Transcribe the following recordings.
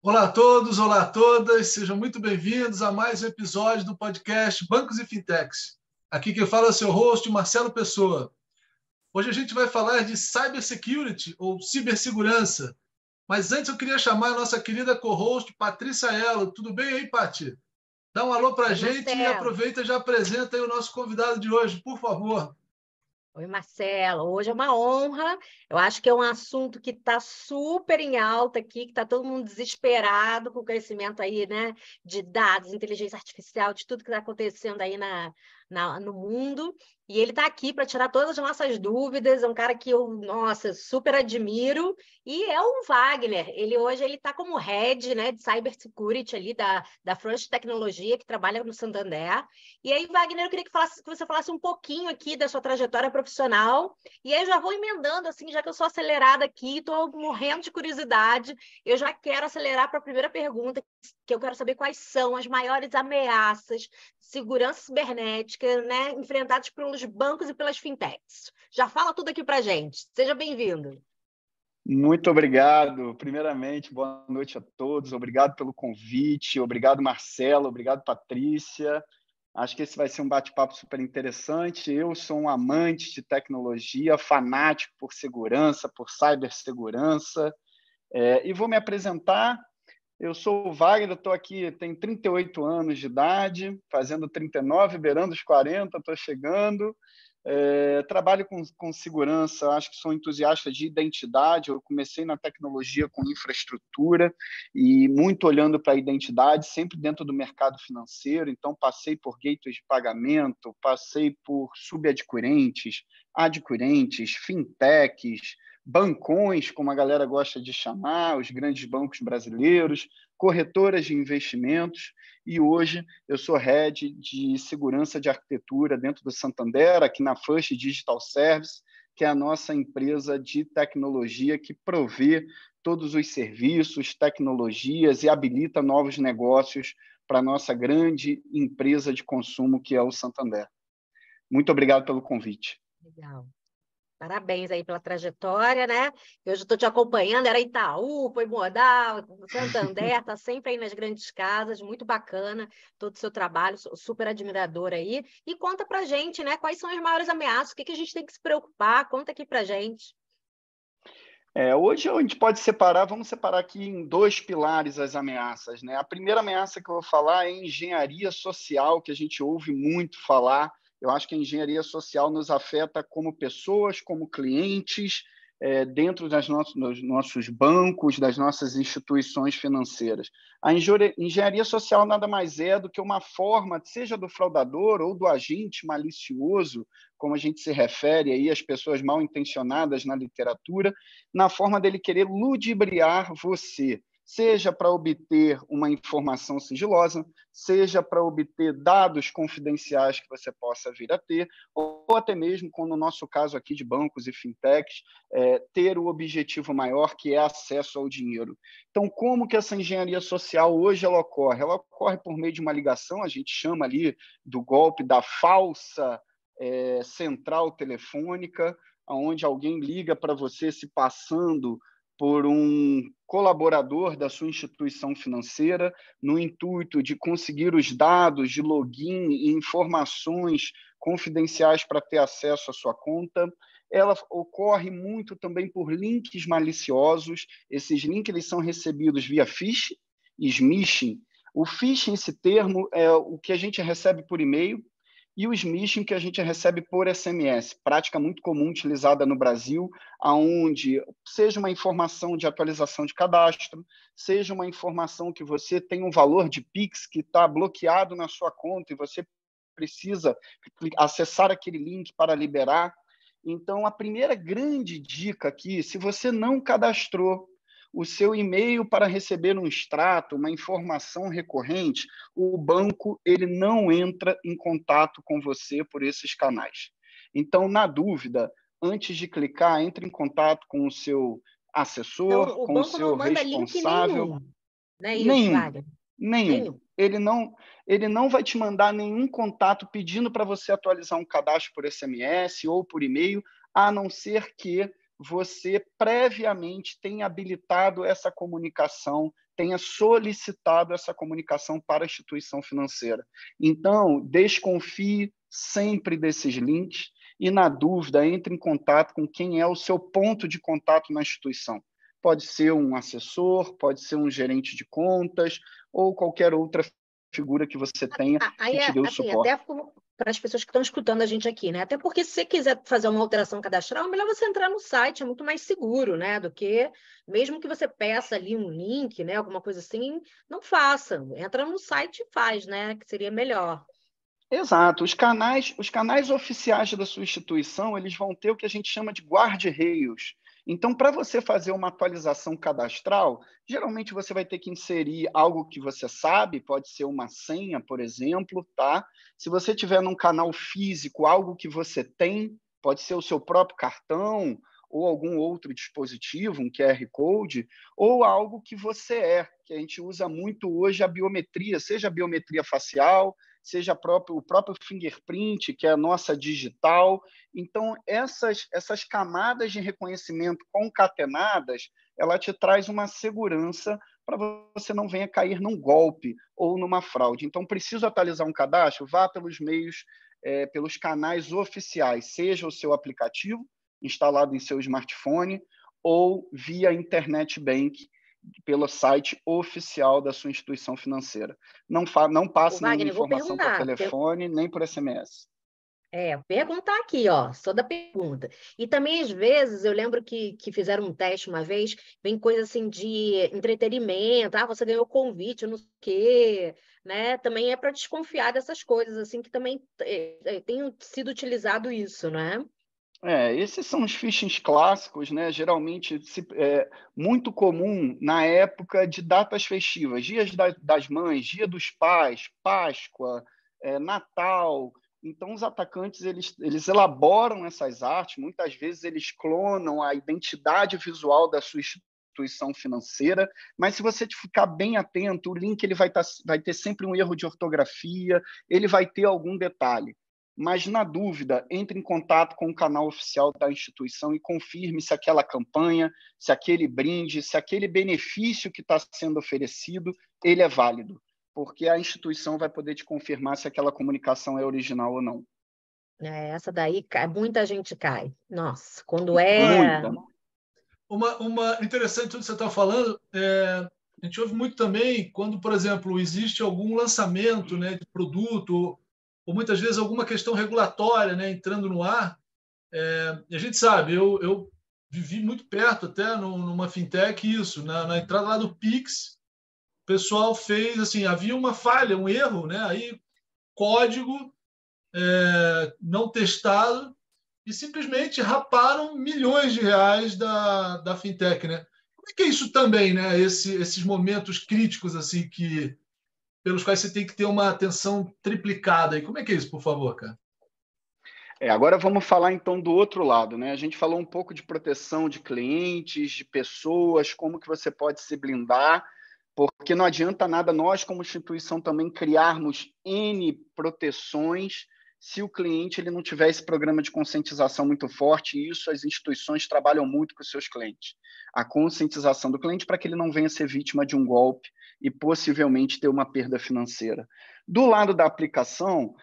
Olá a todos, olá a todas, sejam muito bem-vindos a mais um episódio do podcast Bancos e Fintechs. Aqui quem fala é o seu host, Marcelo Pessoa. Hoje a gente vai falar de cybersecurity ou cibersegurança. Mas antes eu queria chamar a nossa querida co-host, Patrícia Elo. Tudo bem aí, Pati? Dá um alô para a gente e aproveita e já apresenta aí o nosso convidado de hoje, por favor. Oi, Marcelo. Hoje é uma honra. Eu acho que é um assunto que está super em alta aqui, que está todo mundo desesperado com o crescimento aí, né, de dados, inteligência artificial, de tudo que está acontecendo aí no mundo. E ele está aqui para tirar todas as nossas dúvidas. É um cara que eu, nossa, super admiro. E é o Wagner. Hoje ele está como head, né, de cybersecurity ali da Front Tecnologia, que trabalha no Santander. E aí, Wagner, eu queria que você falasse um pouquinho aqui da sua trajetória profissional. E aí eu já vou emendando, assim, já que eu sou acelerada aqui, estou morrendo de curiosidade. Eu já quero acelerar para a primeira pergunta, que eu quero saber quais são as maiores ameaças de segurança cibernética, né, enfrentadas pelos bancos e pelas fintechs. Já fala tudo aqui para a gente. Seja bem-vindo. Muito obrigado. Primeiramente, boa noite a todos. Obrigado pelo convite. Obrigado, Marcelo. Obrigado, Patrícia. Acho que esse vai ser um bate-papo super interessante. Eu sou um amante de tecnologia, fanático por segurança, por cibersegurança. E vou me apresentar. Eu sou o Wagner, estou aqui, tenho 38 anos de idade, fazendo 39, beirando os 40, estou chegando. Trabalho com segurança, acho que sou entusiasta de identidade. Eu comecei na tecnologia com infraestrutura e muito olhando para a identidade, sempre dentro do mercado financeiro. Então, passei por gateways de pagamento, passei por subadquirentes, adquirentes, fintechs, bancões, como a galera gosta de chamar, os grandes bancos brasileiros, corretoras de investimentos, e hoje eu sou head de segurança de arquitetura dentro do Santander, aqui na First Digital Service, que é a nossa empresa de tecnologia que provê todos os serviços, tecnologias e habilita novos negócios para a nossa grande empresa de consumo, que é o Santander. Muito obrigado pelo convite. Legal. Parabéns aí pela trajetória, né? Eu já estou te acompanhando, era Itaú, foi Modal, Santander, está sempre aí nas grandes casas, muito bacana todo o seu trabalho, sou super admiradora aí. E conta pra gente, né? Quais são as maiores ameaças, o que a gente tem que se preocupar? Conta aqui pra gente. Hoje a gente pode separar, vamos separar aqui em dois pilares as ameaças, né? A primeira ameaça que eu vou falar é engenharia social, que a gente ouve muito falar. Eu acho que a engenharia social nos afeta como pessoas, como clientes, dentro dos nossos bancos, das nossas instituições financeiras. A engenharia social nada mais é do que uma forma, seja do fraudador ou do agente malicioso, como a gente se refere aí às pessoas mal intencionadas na literatura, na forma dele querer ludibriar você, seja para obter uma informação sigilosa, seja para obter dados confidenciais que você possa vir a ter, ou até mesmo, como no nosso caso aqui de bancos e fintechs, ter o objetivo maior, que é acesso ao dinheiro. Então, como que essa engenharia social hoje ela ocorre? Ela ocorre por meio de uma ligação, a gente chama ali do golpe da falsa central telefônica, onde alguém liga para você se passando por um colaborador da sua instituição financeira, no intuito de conseguir os dados de login e informações confidenciais para ter acesso à sua conta. Ela ocorre muito também por links maliciosos. Esses links eles são recebidos via phishing e smishing. O phishing, esse termo, é o que a gente recebe por e-mail, e o smishing que a gente recebe por SMS, prática muito comum utilizada no Brasil, onde seja uma informação de atualização de cadastro, seja uma informação que você tem um valor de Pix que está bloqueado na sua conta e você precisa acessar aquele link para liberar. Então, a primeira grande dica aqui, se você não cadastrou o seu e-mail para receber um extrato, uma informação recorrente, o banco ele não entra em contato com você por esses canais. Então, na dúvida, antes de clicar, entre em contato com o seu assessor, então, com o seu responsável. Link nenhum, não é isso, Wagner? Nenhum. Ele não vai te mandar nenhum contato pedindo para você atualizar um cadastro por SMS ou por e-mail, a não ser que você previamente tenha habilitado essa comunicação, tenha solicitado essa comunicação para a instituição financeira. Então, desconfie sempre desses links e, na dúvida, entre em contato com quem é o seu ponto de contato na instituição. Pode ser um assessor, pode ser um gerente de contas ou qualquer outra figura que você tenha que te dê o assim, suporte. até para as pessoas que estão escutando a gente aqui, né? Até porque se você quiser fazer uma alteração cadastral, é melhor você entrar no site, é muito mais seguro, né? Do que, mesmo que você peça ali um link, né? Alguma coisa assim, não faça. Entra no site e faz, né? Que seria melhor. Exato. Os canais oficiais da sua instituição, eles vão ter o que a gente chama de guarda-reios. Então, para você fazer uma atualização cadastral, geralmente você vai ter que inserir algo que você sabe, pode ser uma senha, por exemplo, tá? Se você tiver num canal físico, algo que você tem, pode ser o seu próprio cartão ou algum outro dispositivo, um QR Code, ou algo que você que a gente usa muito hoje a biometria, seja a biometria facial, seja o próprio fingerprint, que é a nossa digital. Então, essas camadas de reconhecimento concatenadas, ela te traz uma segurança para você não venha cair num golpe ou numa fraude. Então, preciso atualizar um cadastro? Vá pelos meios, pelos canais oficiais, seja o seu aplicativo instalado em seu smartphone ou via Internet Bank, pelo site oficial da sua instituição financeira. Não passe nenhuma informação por telefone, nem por SMS. Perguntar aqui, ó, sou da pergunta. E também, às vezes, eu lembro que fizeram um teste uma vez, vem coisa assim de entretenimento, você ganhou convite, não sei o quê, né? Também é para desconfiar dessas coisas, assim, que também tem sido utilizado isso, né? Esses são os phishings clássicos, né? Geralmente muito comum na época de datas festivas, dias das mães, dia dos pais, Páscoa, Natal. Então, os atacantes eles elaboram essas artes, muitas vezes eles clonam a identidade visual da sua instituição financeira, mas se você ficar bem atento, o link ele vai ter sempre um erro de ortografia, ele vai ter algum detalhe. Mas, na dúvida, entre em contato com o canal oficial da instituição e confirme se aquela campanha, se aquele brinde, se aquele benefício que está sendo oferecido, ele é válido, porque a instituição vai poder te confirmar se aquela comunicação é original ou não. Essa daí, muita gente cai. Nossa, quando Muita. Uma interessante tudo que você está falando, a gente ouve muito também quando, por exemplo, existe algum lançamento, né, de produto, ou muitas vezes alguma questão regulatória, né, entrando no ar. E a gente sabe, eu vivi muito perto até numa fintech isso, na entrada lá do Pix, o pessoal fez assim, havia uma falha, um erro, né, aí código não testado e simplesmente raparam milhões de reais da fintech, né? Como é que é isso também, né? Esses momentos críticos assim pelos quais você tem que ter uma atenção triplicada. E como é que é isso, por favor, cara? Agora vamos falar então do outro lado, né? A gente falou um pouco de proteção de clientes, de pessoas, como que você pode se blindar, porque não adianta nada nós, como instituição, também criarmos N proteções se o cliente ele não tiver esse programa de conscientização muito forte, e isso as instituições trabalham muito com os seus clientes. A conscientização do cliente para que ele não venha ser vítima de um golpe e possivelmente ter uma perda financeira. Do lado da aplicação,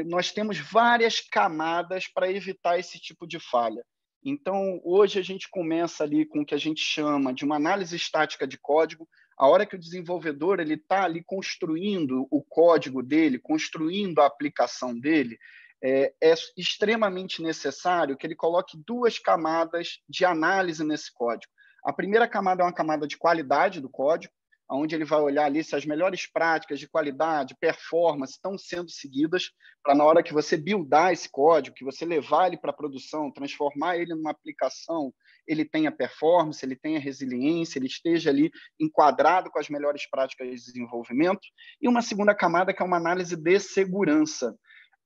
nós temos várias camadas para evitar esse tipo de falha. Então, hoje a gente começa ali com o que a gente chama de uma análise estática de código. A hora que o desenvolvedor está ali construindo o código dele, construindo a aplicação dele, é extremamente necessário que ele coloque duas camadas de análise nesse código. A primeira camada é uma camada de qualidade do código, onde ele vai olhar ali se as melhores práticas de qualidade, performance estão sendo seguidas, para na hora que você buildar esse código, que você levar ele para a produção, transformar ele numa aplicação, ele tenha performance, ele tenha resiliência, ele esteja ali enquadrado com as melhores práticas de desenvolvimento. E uma segunda camada que é uma análise de segurança,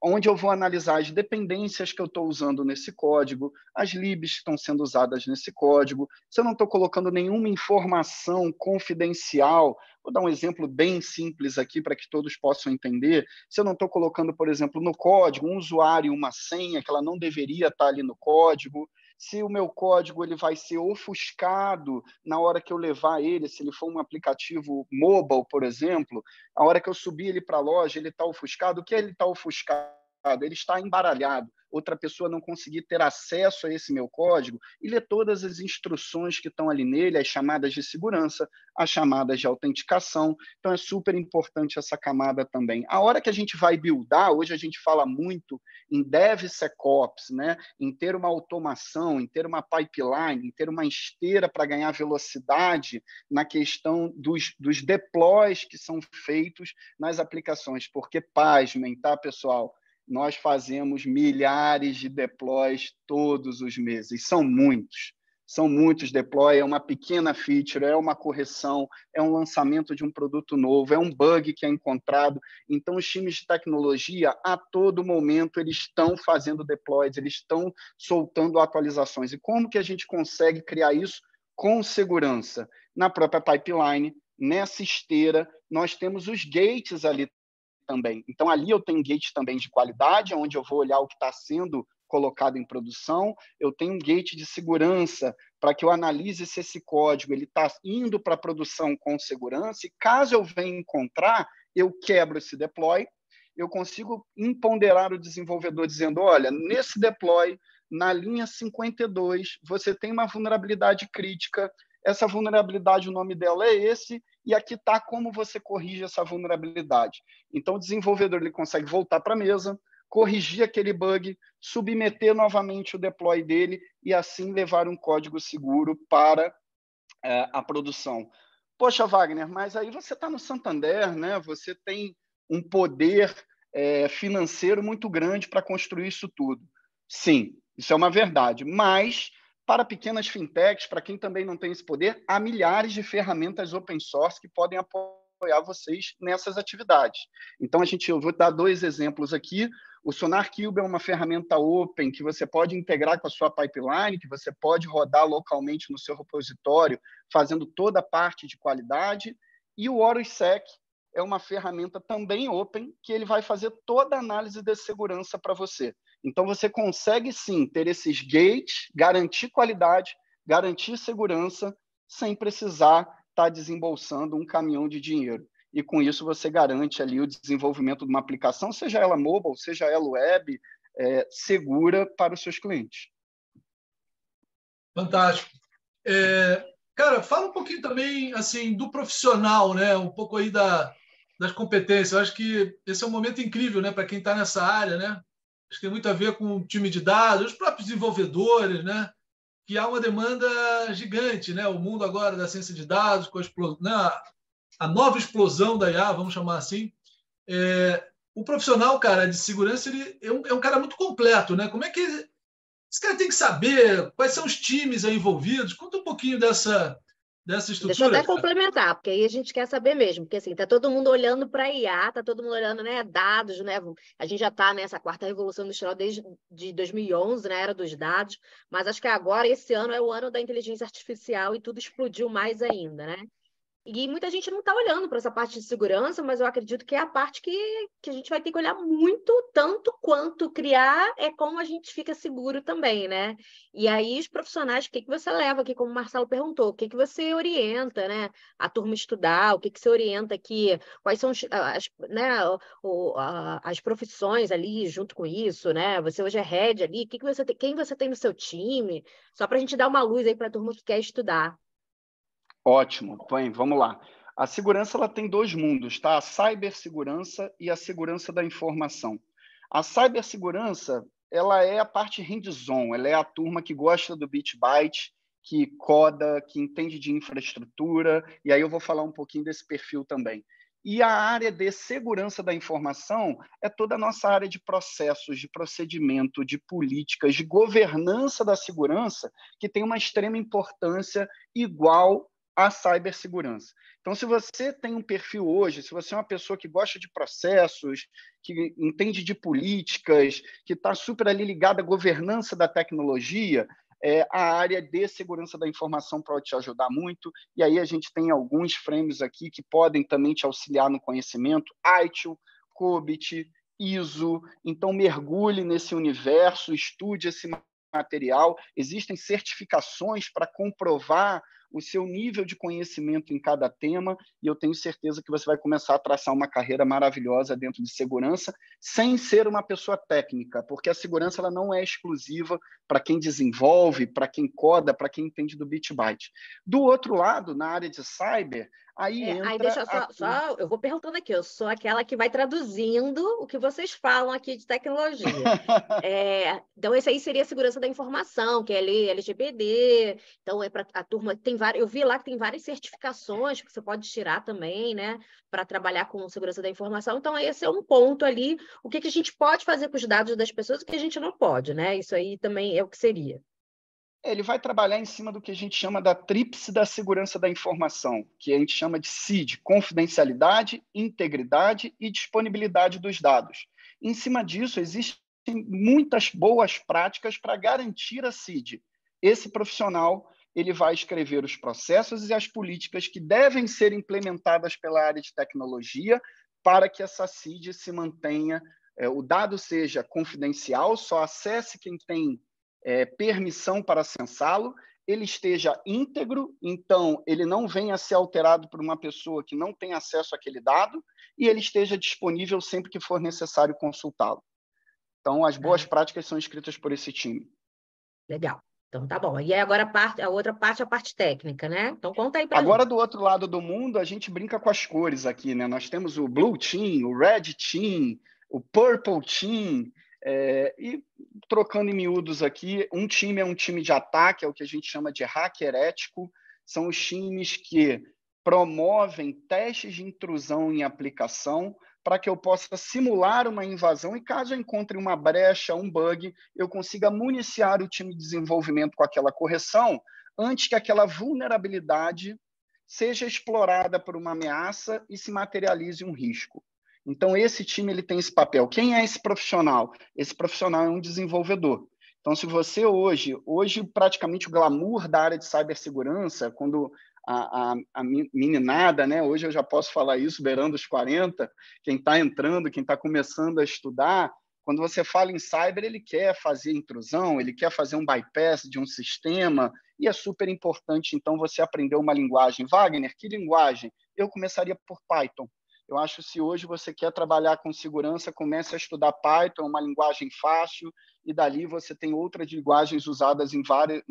onde eu vou analisar as dependências que eu estou usando nesse código, as libs que estão sendo usadas nesse código, se eu não estou colocando nenhuma informação confidencial. Vou dar um exemplo bem simples aqui para que todos possam entender. Se eu não estou colocando, por exemplo, no código um usuário e uma senha, que ela não deveria estar ali no código, se o meu código ele vai ser ofuscado na hora que eu levar ele, se ele for um aplicativo mobile, por exemplo, a hora que eu subir ele para a loja, ele está ofuscado. O que ele está ofuscado? Ele está embaralhado, outra pessoa não conseguir ter acesso a esse meu código e ler todas as instruções que estão ali nele, as chamadas de segurança, as chamadas de autenticação. Então, é super importante essa camada também. A hora que a gente vai buildar, hoje a gente fala muito em DevSecOps, né? Em ter uma automação, em ter uma pipeline, em ter uma esteira para ganhar velocidade na questão dos deploys que são feitos nas aplicações. Porque, pasmem, tá, pessoal? Nós fazemos milhares de deploys todos os meses. São muitos deploys, é uma pequena feature, é uma correção, é um lançamento de um produto novo, é um bug que é encontrado. Então, os times de tecnologia, a todo momento, eles estão fazendo deploys, eles estão soltando atualizações. E como que a gente consegue criar isso com segurança? Na própria pipeline, nessa esteira, nós temos os gates ali também. Então, ali eu tenho gate também de qualidade, onde eu vou olhar o que está sendo colocado em produção. Eu tenho um gate de segurança para que eu analise se esse código está indo para a produção com segurança. E caso eu venha encontrar, eu quebro esse deploy. Eu consigo empoderar o desenvolvedor dizendo, olha, nesse deploy, na linha 52, você tem uma vulnerabilidade crítica. Essa vulnerabilidade, o nome dela é esse, e aqui está como você corrige essa vulnerabilidade. Então, o desenvolvedor ele consegue voltar para a mesa, corrigir aquele bug, submeter novamente o deploy dele e assim levar um código seguro para a produção. Poxa, Wagner, mas aí você está no Santander, né? Você tem um poder financeiro muito grande para construir isso tudo. Sim, isso é uma verdade, mas para pequenas fintechs, para quem também não tem esse poder, há milhares de ferramentas open source que podem apoiar vocês nessas atividades. Então, eu vou dar 2 exemplos aqui. O SonarQube é uma ferramenta open que você pode integrar com a sua pipeline, que você pode rodar localmente no seu repositório, fazendo toda a parte de qualidade. E o HorusSec é uma ferramenta também open, que ele vai fazer toda a análise de segurança para você. Então, você consegue, sim, ter esses gates, garantir qualidade, garantir segurança, sem precisar estar desembolsando um caminhão de dinheiro. E, com isso, você garante ali o desenvolvimento de uma aplicação, seja ela mobile, seja ela web, segura para os seus clientes. Fantástico. Cara, fala um pouquinho também assim, do profissional, né? Um pouco aí das competências. Eu acho que esse é um momento incrível, né, para quem está nessa área, né? Acho que tem muito a ver com o time de dados, os próprios desenvolvedores, né? Que há uma demanda gigante, né? O mundo agora da ciência de dados, com a nova explosão da IA, vamos chamar assim. O profissional, cara, de segurança, ele é um cara muito completo, né? Como é que esse cara tem que saber quais são os times aí envolvidos? Conta um pouquinho dessa estrutura. Deixa eu até complementar, porque aí a gente quer saber mesmo, porque assim, tá todo mundo olhando para a IA, tá todo mundo olhando, né, dados, né? A gente já está nessa 4ª revolução industrial desde 2011, né, era dos dados, mas acho que agora esse ano é o ano da inteligência artificial e tudo explodiu mais ainda, né? E muita gente não está olhando para essa parte de segurança, mas eu acredito que é a parte que a gente vai ter que olhar muito, tanto quanto criar, é como a gente fica seguro também, né? E aí, os profissionais, o que você leva aqui, como o Marcelo perguntou, o que você orienta, né? A turma estudar, o que você orienta aqui, quais são né, as profissões ali junto com isso, né? Você hoje é head ali, quem você tem no seu time? Só para a gente dar uma luz aí para a turma que quer estudar. Ótimo. Bem, vamos lá. A segurança ela tem 2 mundos, tá? A cibersegurança e a segurança da informação. A cibersegurança, ela é a parte hands-on, ela é a turma que gosta do bit byte, que coda, que entende de infraestrutura, e aí eu vou falar um pouquinho desse perfil também. E a área de segurança da informação é toda a nossa área de processos, de procedimento, de políticas, de governança da segurança, que tem uma extrema importância igual a cibersegurança. Então, se você tem um perfil hoje, se você é uma pessoa que gosta de processos, que entende de políticas, que está super ali ligada à governança da tecnologia, a área de segurança da informação pode te ajudar muito. E aí a gente tem alguns frames aqui que podem também te auxiliar no conhecimento, ITIL, COBIT, ISO. Então, mergulhe nesse universo, estude esse material, existem certificações para comprovar o seu nível de conhecimento em cada tema, e eu tenho certeza que você vai começar a traçar uma carreira maravilhosa dentro de segurança, sem ser uma pessoa técnica, porque a segurança ela não é exclusiva para quem desenvolve, para quem coda, para quem entende do bit byte. Do outro lado, na área de cyber, aí Aí entra deixa só, eu vou perguntando aqui, eu sou aquela que vai traduzindo o que vocês falam aqui de tecnologia. Então, esse aí seria a segurança da informação, que é LGPD. Então, é para a turma, tem várias, eu vi lá que tem várias certificações que você pode tirar também, né, para trabalhar com segurança da informação. Então, esse é um ponto ali, o que a gente pode fazer com os dados das pessoas e o que a gente não pode, né? Isso aí também é o que seria. Ele vai trabalhar em cima do que a gente chama da tríplice da segurança da informação, que a gente chama de CID, confidencialidade, integridade e disponibilidade dos dados. Em cima disso, existem muitas boas práticas para garantir a CID. Esse profissional ele vai escrever os processos e as políticas que devem ser implementadas pela área de tecnologia para que essa CID se mantenha, o dado seja confidencial, só acesse quem tem permissão para acessá-lo, ele esteja íntegro, então ele não venha a ser alterado por uma pessoa que não tem acesso àquele dado, e ele esteja disponível sempre que for necessário consultá-lo. Então, as boas práticas são escritas por esse time. Legal. Então, tá bom. E aí agora a outra parte é a parte técnica, né? Então, conta aí para gente. Agora, do outro lado do mundo, a gente brinca com as cores aqui, né? Nós temos o Blue Team, o Red Team, o Purple Team, e trocando em miúdos aqui, um time é um time de ataque, é o que a gente chama de hacker ético, são os times que promovem testes de intrusão em aplicação para que eu possa simular uma invasão e, caso eu encontre uma brecha, um bug, eu consiga municiar o time de desenvolvimento com aquela correção antes que aquela vulnerabilidade seja explorada por uma ameaça e se materialize um risco. Então, esse time ele tem esse papel. Quem é esse profissional? Esse profissional é um desenvolvedor. Então, se você hoje praticamente o glamour da área de cibersegurança, quando a meninada, né? Hoje eu já posso falar isso, beirando os 40, quem está entrando, quem está começando a estudar, quando você fala em cyber, ele quer fazer intrusão, ele quer fazer um bypass de um sistema, e é super importante, então, você aprender uma linguagem. Wagner, que linguagem? Eu começaria por Python. Eu acho que se hoje você quer trabalhar com segurança, comece a estudar Python, uma linguagem fácil, e dali você tem outras linguagens usadas em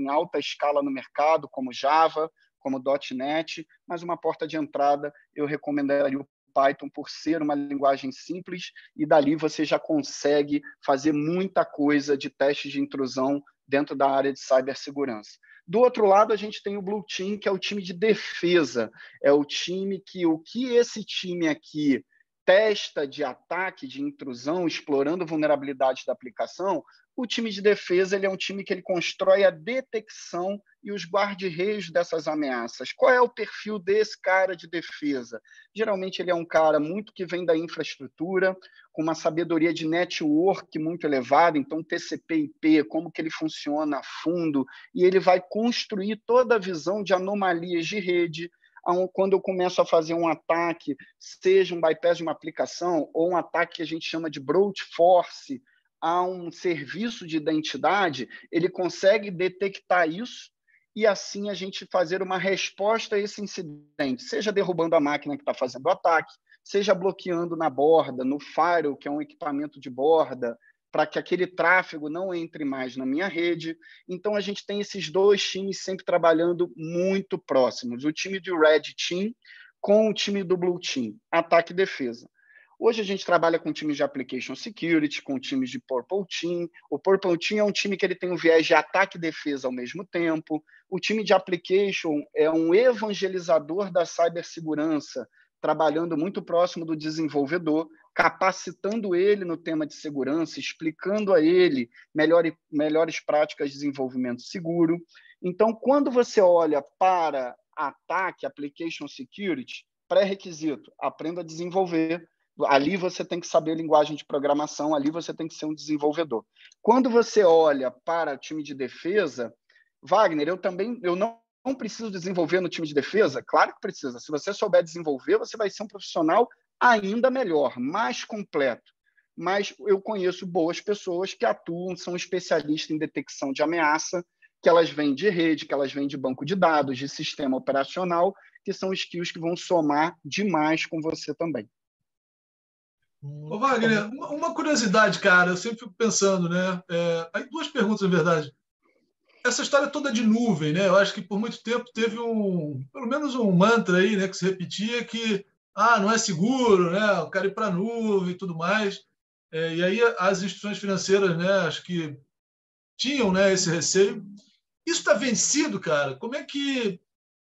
alta escala no mercado, como Java, como .NET, mas uma porta de entrada eu recomendaria o Python por ser uma linguagem simples, e dali você já consegue fazer muita coisa de testes de intrusão dentro da área de cibersegurança. Do outro lado, a gente tem o Blue Team, que é o time de defesa. É o time que o que esse time aqui testa de ataque, de intrusão, explorando vulnerabilidades da aplicação, o time de defesa ele é um time que ele constrói a detecção e os guarda-reios dessas ameaças. Qual é o perfil desse cara de defesa? Geralmente ele é um cara muito que vem da infraestrutura, com uma sabedoria de network muito elevada, então TCP/IP, como que ele funciona a fundo, e ele vai construir toda a visão de anomalias de rede. Quando eu começo a fazer um ataque, seja um bypass de uma aplicação ou um ataque que a gente chama de brute force a um serviço de identidade, ele consegue detectar isso e assim a gente fazer uma resposta a esse incidente, seja derrubando a máquina que está fazendo o ataque, seja bloqueando na borda, no firewall, que é um equipamento de borda, para que aquele tráfego não entre mais na minha rede. Então, a gente tem esses dois times sempre trabalhando muito próximos. O time do Red Team com o time do Blue Team, ataque e defesa. Hoje a gente trabalha com times de Application Security, com times de Purple Team. O Purple Team é um time que ele tem um viés de ataque e defesa ao mesmo tempo. O time de Application é um evangelizador da cibersegurança, trabalhando muito próximo do desenvolvedor, capacitando ele no tema de segurança, explicando a ele melhores práticas de desenvolvimento seguro. Então, quando você olha para ataque, Application Security, pré-requisito, aprenda a desenvolver. Ali você tem que saber linguagem de programação, ali você tem que ser um desenvolvedor. Quando você olha para o time de defesa, Wagner, eu não preciso desenvolver no time de defesa? Claro que precisa. Se você souber desenvolver, você vai ser um profissional ainda melhor, mais completo. mas eu conheço boas pessoas que atuam, são especialistas em detecção de ameaça, que elas vêm de rede, que elas vêm de banco de dados, de sistema operacional, que são skills que vão somar demais com você também. Ô, Wagner, uma curiosidade, cara, eu sempre fico pensando, né? Aí duas perguntas, na verdade. Essa história toda de nuvem, né? Eu acho que por muito tempo teve pelo menos um mantra aí, né, que se repetia que não é seguro, né? O cara ir para a nuvem e tudo mais. E aí as instituições financeiras, né, acho que tinham, né, esse receio. Isso está vencido, cara? Como é que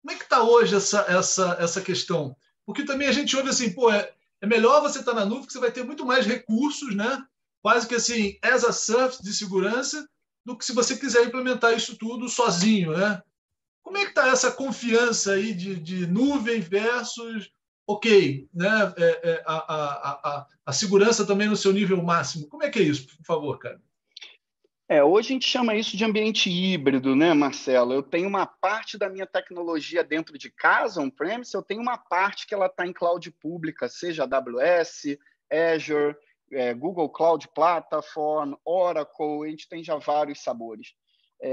está hoje essa questão? Porque também a gente ouve assim, pô, é melhor você estar na nuvem, que você vai ter muito mais recursos, né? Quase que assim, as a service de segurança, do que se você quiser implementar isso tudo sozinho, né? Como é que está essa confiança aí de nuvem versus, ok, né? A segurança também no seu nível máximo. Como é que é isso, por favor, cara? Hoje a gente chama isso de ambiente híbrido, né, Marcelo? Eu tenho uma parte da minha tecnologia dentro de casa, on-premise, eu tenho uma parte que ela está em cloud pública, seja AWS, Azure, Google Cloud Platform, Oracle, a gente tem já vários sabores.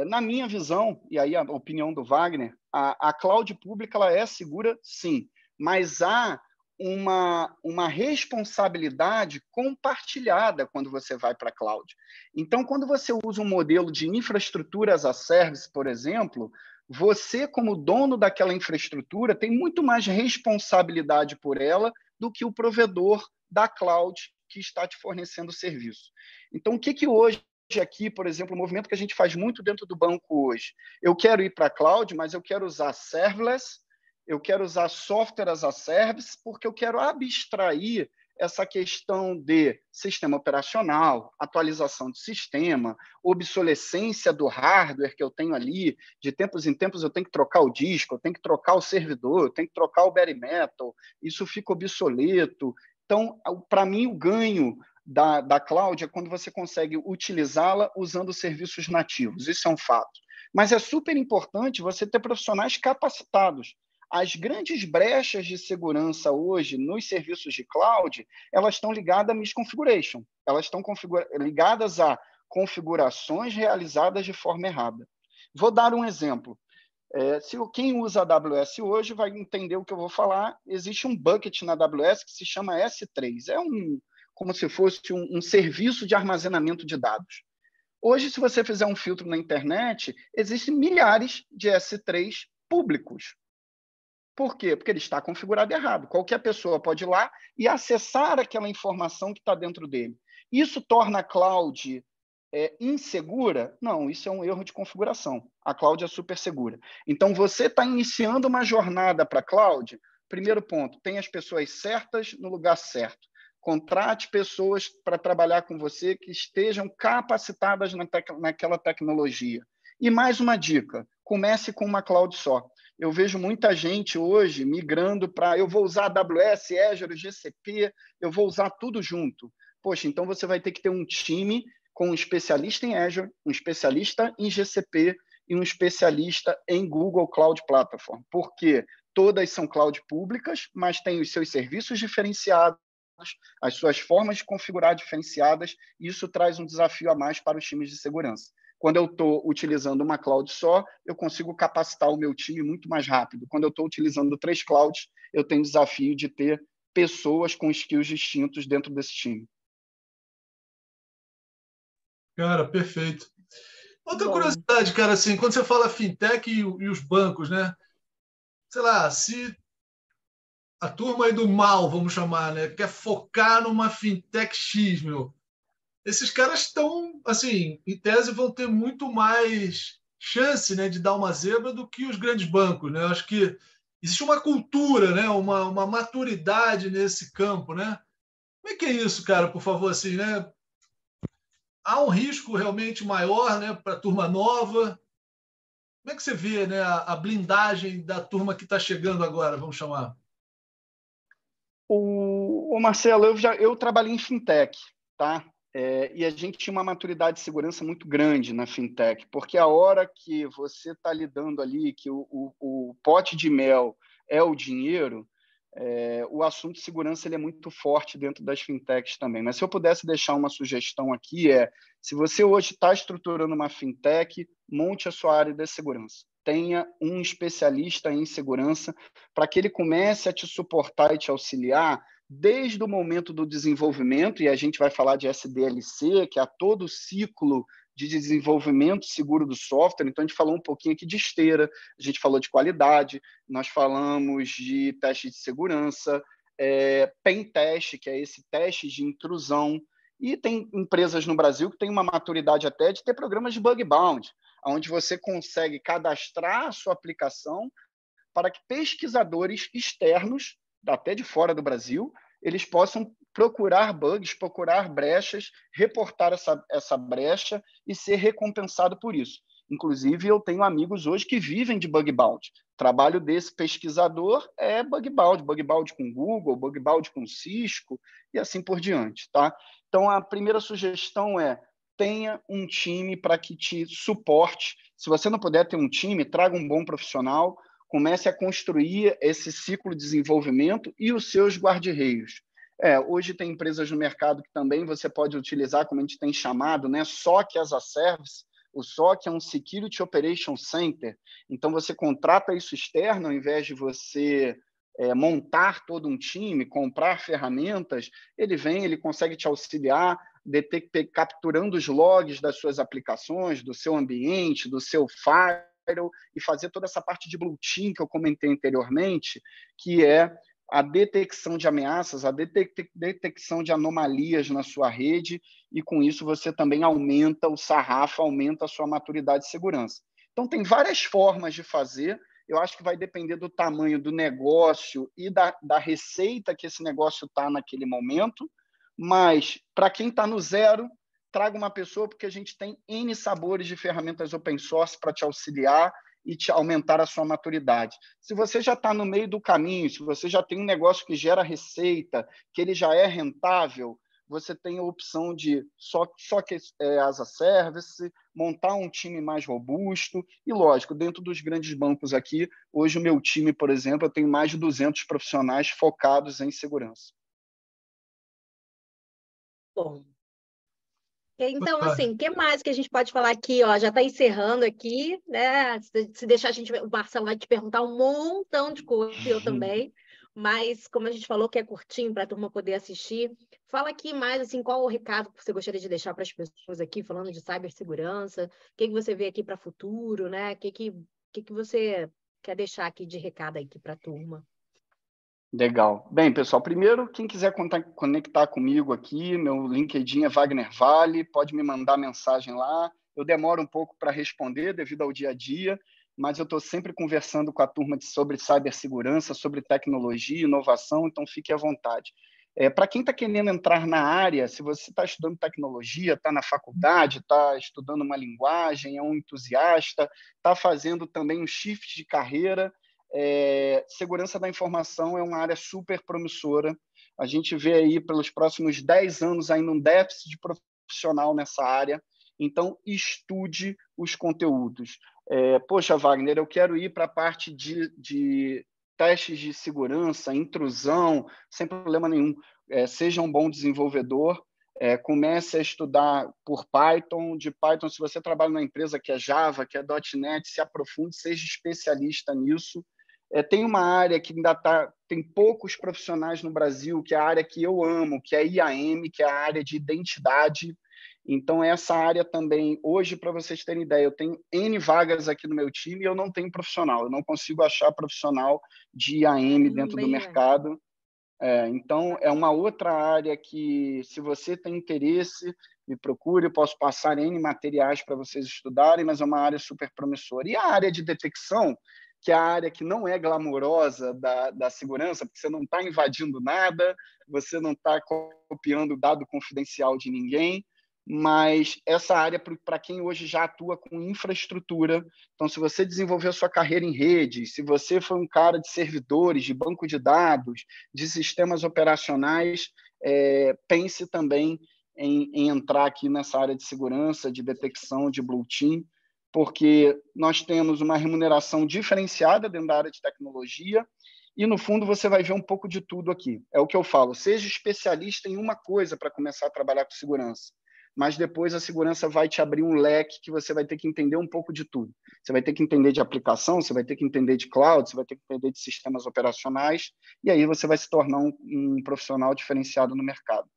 Na minha visão, e aí a opinião do Wagner, a cloud pública ela é segura, sim, mas há uma responsabilidade compartilhada quando você vai para a cloud. Então, quando você usa um modelo de infraestrutura as a service, por exemplo, você, como dono daquela infraestrutura, tem muito mais responsabilidade por ela do que o provedor da cloud que está te fornecendo o serviço. Então, o que hoje aqui, por exemplo, o movimento que a gente faz muito dentro do banco hoje, eu quero ir para a cloud, mas eu quero usar serverless, eu quero usar software as a service, porque eu quero abstrair essa questão de sistema operacional, atualização do sistema, obsolescência do hardware que eu tenho ali, de tempos em tempos eu tenho que trocar o disco, eu tenho que trocar o servidor, eu tenho que trocar o bare metal, isso fica obsoleto. Então, para mim, o ganho da cloud é quando você consegue utilizá-la usando serviços nativos, isso é um fato. Mas é super importante você ter profissionais capacitados. As grandes brechas de segurança hoje nos serviços de cloud, elas estão ligadas a misconfiguration, elas estão ligadas a configurações realizadas de forma errada. Vou dar um exemplo. Quem usa a AWS hoje vai entender o que eu vou falar. Existe um bucket na AWS que se chama S3. Como se fosse um serviço de armazenamento de dados. Hoje, se você fizer um filtro na internet, existem milhares de S3 públicos. Por quê? Porque ele está configurado errado. Qualquer pessoa pode ir lá e acessar aquela informação que está dentro dele. Isso torna a cloud insegura? Não, isso é um erro de configuração. A cloud é super segura. Então, você está iniciando uma jornada para a cloud, primeiro ponto, tem as pessoas certas no lugar certo. Contrate pessoas para trabalhar com você que estejam capacitadas naquela tecnologia. E mais uma dica, comece com uma cloud só. Eu vejo muita gente hoje migrando para... Eu vou usar AWS, Azure, GCP, eu vou usar tudo junto. Poxa, então você vai ter que ter um time com um especialista em Azure, um especialista em GCP e um especialista em Google Cloud Platform. Porque todas são cloud públicas, mas têm os seus serviços diferenciados, as suas formas de configurar diferenciadas, e isso traz um desafio a mais para os times de segurança. Quando eu estou utilizando uma cloud só, eu consigo capacitar o meu time muito mais rápido. Quando eu estou utilizando 3 clouds, eu tenho o desafio de ter pessoas com skills distintos dentro desse time. Cara, perfeito. Outra curiosidade, cara, assim, quando você fala fintech e os bancos, né? Sei lá, se a turma aí do mal, vamos chamar, né, quer focar numa fintech X, meu, esses caras estão, assim, em tese, vão ter muito mais chance, né, de dar uma zebra do que os grandes bancos, né? Eu acho que existe uma cultura, né, uma maturidade nesse campo, né? Como é que é isso, cara, por favor, assim, né? Há um risco realmente maior, né, para a turma nova. Como é que você vê, né, a blindagem da turma que está chegando agora, vamos chamar? O Marcelo, eu trabalhei em fintech, tá? E a gente tinha uma maturidade de segurança muito grande na fintech, porque a hora que você está lidando ali, que o pote de mel é o dinheiro, o assunto de segurança ele é muito forte dentro das fintechs também. Mas se eu pudesse deixar uma sugestão aqui se você hoje está estruturando uma fintech, monte a sua área de segurança. Tenha um especialista em segurança para que ele comece a te suportar e te auxiliar desde o momento do desenvolvimento, e a gente vai falar de SDLC, que é todo o ciclo de desenvolvimento seguro do software. Então, a gente falou um pouquinho aqui de esteira, a gente falou de qualidade, nós falamos de teste de segurança, pen test, que é esse teste de intrusão, e tem empresas no Brasil que têm uma maturidade até de ter programas de bug bounty, onde você consegue cadastrar a sua aplicação para que pesquisadores externos, até de fora do Brasil, eles possam procurar bugs, procurar brechas, reportar essa brecha e ser recompensado por isso. Inclusive, eu tenho amigos hoje que vivem de bug bounty. O trabalho desse pesquisador é bug bounty com Google, bug bounty com Cisco e assim por diante. Tá? Então, a primeira sugestão tenha um time para que te suporte. Se você não puder ter um time, traga um bom profissional, comece a construir esse ciclo de desenvolvimento e os seus guarda-reios. Hoje tem empresas no mercado que também você pode utilizar, como a gente tem chamado, né? SOC as a Service. O SOC é um Security Operation Center. Então, você contrata isso externo, ao invés de você montar todo um time, comprar ferramentas, ele consegue te auxiliar, capturando os logs das suas aplicações, do seu ambiente, do seu firewall, e fazer toda essa parte de Blue Team que eu comentei anteriormente, que é a detecção de ameaças, a detecção de anomalias na sua rede, e com isso você também aumenta o sarrafo, aumenta a sua maturidade de segurança. Então, tem várias formas de fazer. Eu acho que vai depender do tamanho do negócio e da receita que esse negócio está naquele momento, mas para quem está no zero, traga uma pessoa, porque a gente tem N sabores de ferramentas open source para te auxiliar e te aumentar a sua maturidade. Se você já está no meio do caminho, se você já tem um negócio que gera receita, que ele já é rentável, você tem a opção de só que as a service, montar um time mais robusto e, lógico, dentro dos grandes bancos aqui, hoje o meu time, por exemplo, eu tenho mais de 200 profissionais focados em segurança. Bom. Então, assim, o que mais que a gente pode falar aqui? Ó, já está encerrando aqui, né? Se deixar o Marcelo vai te perguntar um montão de coisa, eu também. Mas, como a gente falou que é curtinho para a turma poder assistir, fala aqui mais, assim, qual o recado que você gostaria de deixar para as pessoas aqui, falando de cibersegurança, o que você vê aqui para o futuro, né? O que você quer deixar aqui de recado aqui para a turma? Legal. Bem, pessoal, primeiro, quem quiser conectar comigo aqui, meu LinkedIn é Wagner Vale, pode me mandar mensagem lá. Eu demoro um pouco para responder devido ao dia a dia, mas eu estou sempre conversando com a turma sobre cibersegurança, sobre tecnologia, inovação, então fique à vontade. Para quem está querendo entrar na área, se você está estudando tecnologia, está na faculdade, está estudando uma linguagem, é um entusiasta, está fazendo também um shift de carreira, segurança da informação é uma área super promissora. A gente vê aí pelos próximos 10 anos ainda um déficit de profissional nessa área. Então, estude os conteúdos. Poxa, Wagner, eu quero ir para a parte de testes de segurança, intrusão, sem problema nenhum. Seja um bom desenvolvedor, comece a estudar por Python. De Python, se você trabalha numa empresa que é Java, que é .NET, se aprofunde, seja especialista nisso. Tem uma área que ainda tem poucos profissionais no Brasil, que é a área que eu amo, que é a IAM, que é a área de identidade. Então, essa área também, hoje, para vocês terem ideia, eu tenho N vagas aqui no meu time e eu não tenho profissional. Eu não consigo achar profissional de IAM dentro do mercado. Então, é uma outra área que, se você tem interesse, me procure, eu posso passar N materiais para vocês estudarem, mas é uma área super promissora. E a área de detecção, que é a área que não é glamourosa da segurança, porque você não está invadindo nada, você não está copiando dado confidencial de ninguém, mas essa área, para quem hoje já atua com infraestrutura, então, se você desenvolveu sua carreira em rede, se você foi um cara de servidores, de banco de dados, de sistemas operacionais, pense também em entrar aqui nessa área de segurança, de detecção, de Blue Team, porque nós temos uma remuneração diferenciada dentro da área de tecnologia e, no fundo, você vai ver um pouco de tudo aqui. É o que eu falo, seja especialista em uma coisa para começar a trabalhar com segurança, mas depois a segurança vai te abrir um leque que você vai ter que entender um pouco de tudo. Você vai ter que entender de aplicação, você vai ter que entender de cloud, você vai ter que entender de sistemas operacionais, e aí você vai se tornar um profissional diferenciado no mercado.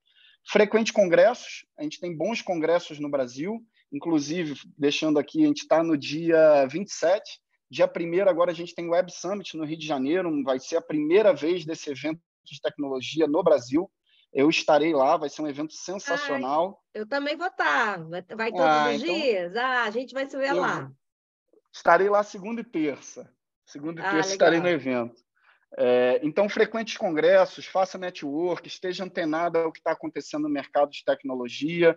Frequente congressos, a gente tem bons congressos no Brasil, inclusive, deixando aqui, a gente está no dia 27, dia 1º agora a gente tem o Web Summit no Rio de Janeiro, vai ser a primeira vez desse evento de tecnologia no Brasil. Eu estarei lá, vai ser um evento sensacional. Eu também vou estar. Vai todos os dias? A gente vai se ver lá. Estarei lá segunda e terça. Segunda e terça legal. estarei no evento. Então, frequente congressos, faça network, esteja antenado ao que está acontecendo no mercado de tecnologia.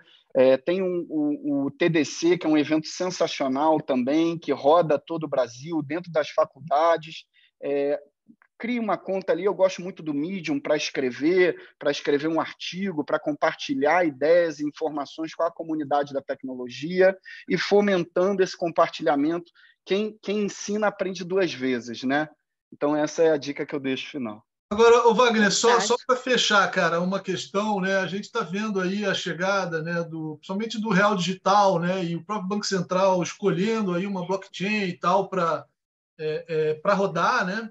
Tem o TDC, que é um evento sensacional também, que roda todo o Brasil, dentro das faculdades. Crie uma conta ali, eu gosto muito do Medium para escrever um artigo, para compartilhar ideias e informações com a comunidade da tecnologia e fomentando esse compartilhamento. Quem ensina aprende 2 vezes, né? Então, essa é a dica que eu deixo final. Agora, o Wagner, só para fechar, cara, uma questão, né? A gente está vendo aí a chegada, né, principalmente do real digital, né, e o próprio Banco Central escolhendo aí uma blockchain e tal para rodar, né?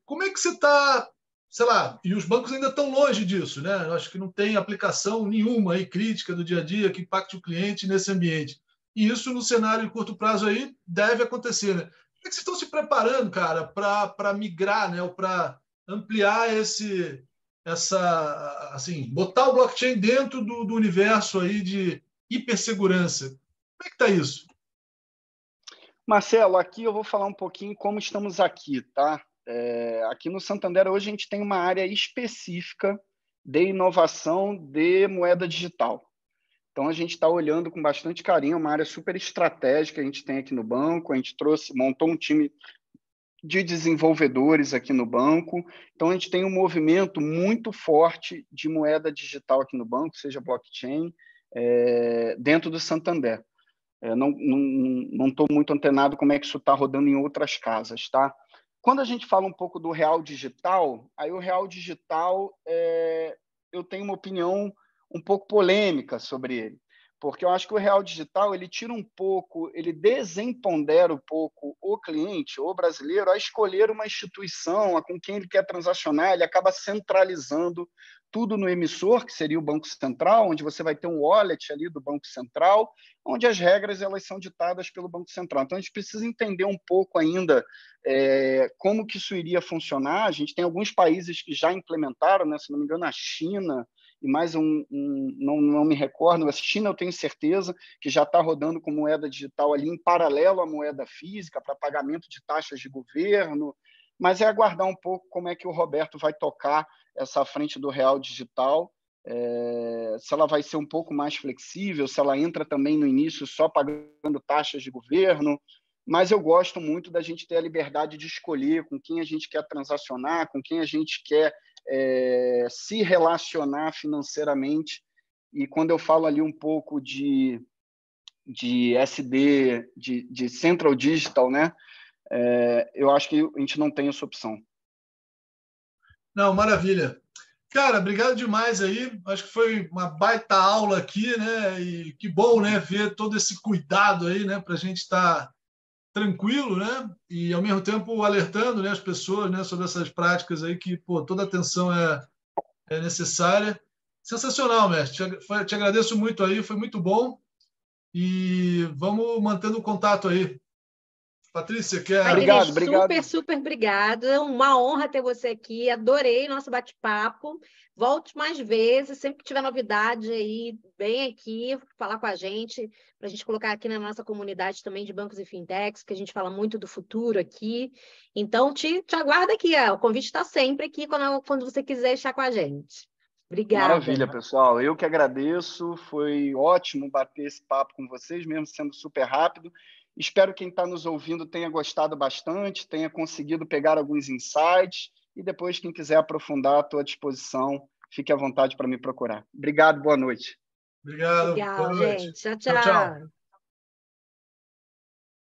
Como é que você está, sei lá, e os bancos ainda estão longe disso, né? Eu acho que não tem aplicação nenhuma aí crítica do dia a dia que impacte o cliente nesse ambiente. E isso no cenário de curto prazo aí deve acontecer, né? Como é que vocês estão se preparando, cara, para migrar, né, ou para ampliar assim, botar o blockchain dentro do universo aí de hipersegurança? Como é que está isso? Marcelo, aqui eu vou falar um pouquinho como estamos aqui, tá? Aqui no Santander, hoje a gente tem uma área específica de inovação de moeda digital. Então, a gente está olhando com bastante carinho, uma área super estratégica que a gente tem aqui no banco. A gente montou um time de desenvolvedores aqui no banco. Então, a gente tem um movimento muito forte de moeda digital aqui no banco, seja blockchain, dentro do Santander. Não estou muito antenado como é que isso está rodando em outras casas, tá? Quando a gente fala um pouco do real digital, aí o real digital, eu tenho uma opinião um pouco polêmica sobre ele, porque eu acho que o real digital ele tira um pouco, ele desempodera um pouco o cliente, o brasileiro, a escolher uma instituição com quem ele quer transacionar. Ele acaba centralizando tudo no emissor, que seria o Banco Central, onde você vai ter um wallet ali do Banco Central, onde as regras elas são ditadas pelo Banco Central. Então, a gente precisa entender um pouco ainda como que isso iria funcionar. A gente tem alguns países que já implementaram, né? Se não me engano, a China, e mais não me recordo, a China eu tenho certeza que já está rodando com moeda digital ali em paralelo à moeda física para pagamento de taxas de governo, mas é aguardar um pouco como é que o Roberto vai tocar essa frente do real digital, se ela vai ser um pouco mais flexível, se ela entra também no início só pagando taxas de governo, mas eu gosto muito da gente ter a liberdade de escolher com quem a gente quer transacionar, com quem a gente quer se relacionar financeiramente. E quando eu falo ali um pouco de SD, de Central Digital, né, eu acho que a gente não tem essa opção. Não, maravilha. Cara, obrigado demais aí. Acho que foi uma baita aula aqui, né? E que bom, né, ver todo esse cuidado aí, né, para a gente estar tranquilo, né? E ao mesmo tempo alertando, né, as pessoas, né, sobre essas práticas aí que, pô, toda atenção é necessária. Sensacional, mestre. Te agradeço muito aí, foi muito bom. E vamos mantendo o contato aí. Patrícia, quer... Obrigado. Super obrigada. Uma honra ter você aqui. Adorei nosso bate-papo. Volte mais vezes, sempre que tiver novidade aí, vem aqui falar com a gente, para a gente colocar aqui na nossa comunidade também de bancos e fintechs, que a gente fala muito do futuro aqui. Então, te aguardo aqui. O convite está sempre aqui quando você quiser estar com a gente. Obrigada. Maravilha, pessoal. Eu que agradeço. Foi ótimo bater esse papo com vocês, mesmo sendo super rápido. Espero que quem está nos ouvindo tenha gostado bastante, tenha conseguido pegar alguns insights e depois, quem quiser aprofundar, estou à disposição. Fique à vontade para me procurar. Obrigado, boa noite. Obrigado, gente. Tchau.